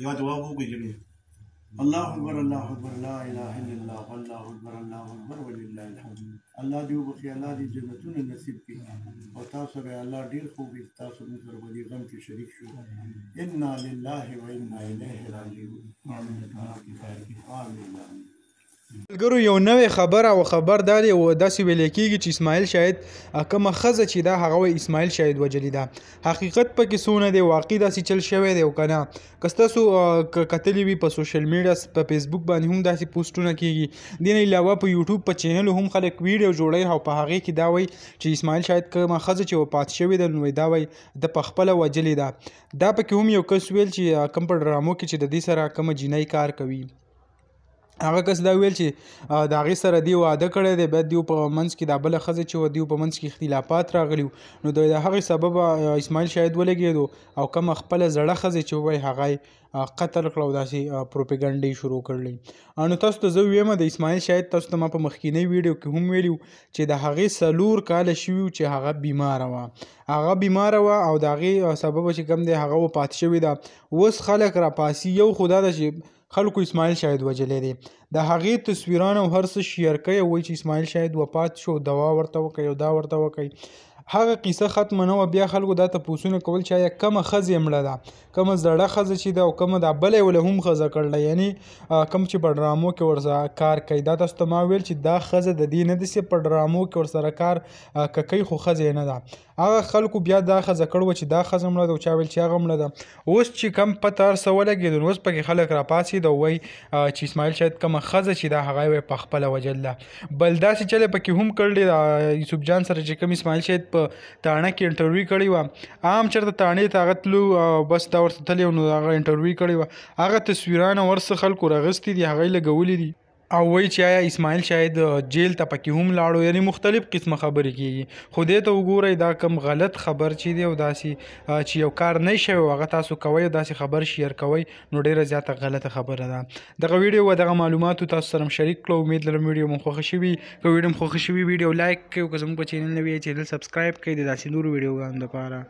یا جواب وګورئ. الله اکبر الله اکبر لا اله الا الله والله اکبر ولله الحمد. الله دې وبخښي، الله دې جنتونه نصیب کړي او تاسو سره الله ډېر خوب وي، تاسو موږ سره په دې غم کې شریک شو. انا لله و انا الیه راجعون. آمین. ملګرو یو نوې خبره او خبر دا دی او داسې ویل کېږي چې اسماعیل شاهد کومه ښځه چې دا هغه وایي اسماعیل شاهد وجلې ده. حقیقت پکې څونه دی، واقعي داسې چل شوی دی او که نه. که ستاسو کتلي وي په سوشل میډیا په فیسبوک باندې هم داسې پوسټونه کېږي. دې نه علاوه په یوټیوب په چینل هم خلک ویډیو جوړوي او په هغې کې دا وایي چې اسماعیل شاهد کومه ښځه چې وفات شوې ده نو دا وایي ده په خپله وجلې ده. دا پکې هم یو کس ویل چې کوم په ډرامو کې چې د دې سره کومه جینۍ کار کوي، هغه کس دا ویل چې د هغې سره دی واده کړی دی، بیا دیو په منځ کې دا بله ښځه چې وه دیو په منځ کې اختلافات راغلي نو د هغې سبب اسماعیل شاهد ولګېدو او کومه خپله زړه ښځه چې ووایي هغه یې قتل کړه او داسې پروپیګنډې شروع کړلې. نو تاسو ته زه ویم د اسماعیل شاهد تاسو ته ما په مخکینۍ ویډیو کې هم ویلي چې د هغې 4 کاله شوي چې هغه بیماره وه او د هغې سبب چې کوم دی هغه وفات شوې ده. اوس خلک راپاسي، یو خو دا ده چې خلکو اسماعیل شاهد وجلی دی، د هغې تصویران او هر څه شیر کوي او وایي چې اسماعیل شاهد وفات شو، دوا ورته وکړئ او دا ورته وکړئ. هغه قصه ختمه نه وه، بیا خلکو دا تپوسونه کول چې آیا کومه ښځه یې مړه ده، کومه زړه ښځه چې ده او کومه دا بله یې ولې هم ښځه کړله، یعنې کوم چې په ډرامو کې ورسره کار کوي. دا تاسو ته ما ویل چې دا ښځه د دې نه ده چې په ډرامو کې ورسره کار کوي خو ښځه یې نه ده. هغه خلکو بیا دا ښځه کړې وه چې دا ښځه مړه ده او چا ویل چې هغه مړه ده. اوس چې کم پته هر څه ولګېدو نو اوس پکې خلک راپاڅېد او وایي چې اسماعیل شاهد کومه ښځه چې ده هغه یې په خپله وجله. بل داسې چل یې پکې هم کړی یوسف جان سره چې کوم اسماعیل شاهد په تاڼه کې انټرویو کړې وه، عام چېرته تاڼې ته هغه تلو بس دا ورته تللی نو هغه انټرویو کړې وه، هغه تصویران او هر څه خلکو راغستي دي، هغه یې لګولي دي او وایي چې آیا اسماعیل شاهد جیل ته پکې هم لاړو، یعنې مختلف قسمه خبرې کېږي. خو دې ته وګورئ دا کم غلط خبر چې دی او داسې چې یو کار نه شوی هغه تاسو کوئ او داسې خبر شیر کوئ نو ډېره زیاته غلطه خبره ده. دغه ویډیو و دغه معلوماتو تاسو سره شریک کړو. امید لرم ویډیو مو خوښه شوي. که ویډیو مو خوښه شوي ویډیو لایک کړئ او که زموږ په چینل نوي یې چینل سبسکرایب کړئ د داسې نورو ویډیوګانو لپاره.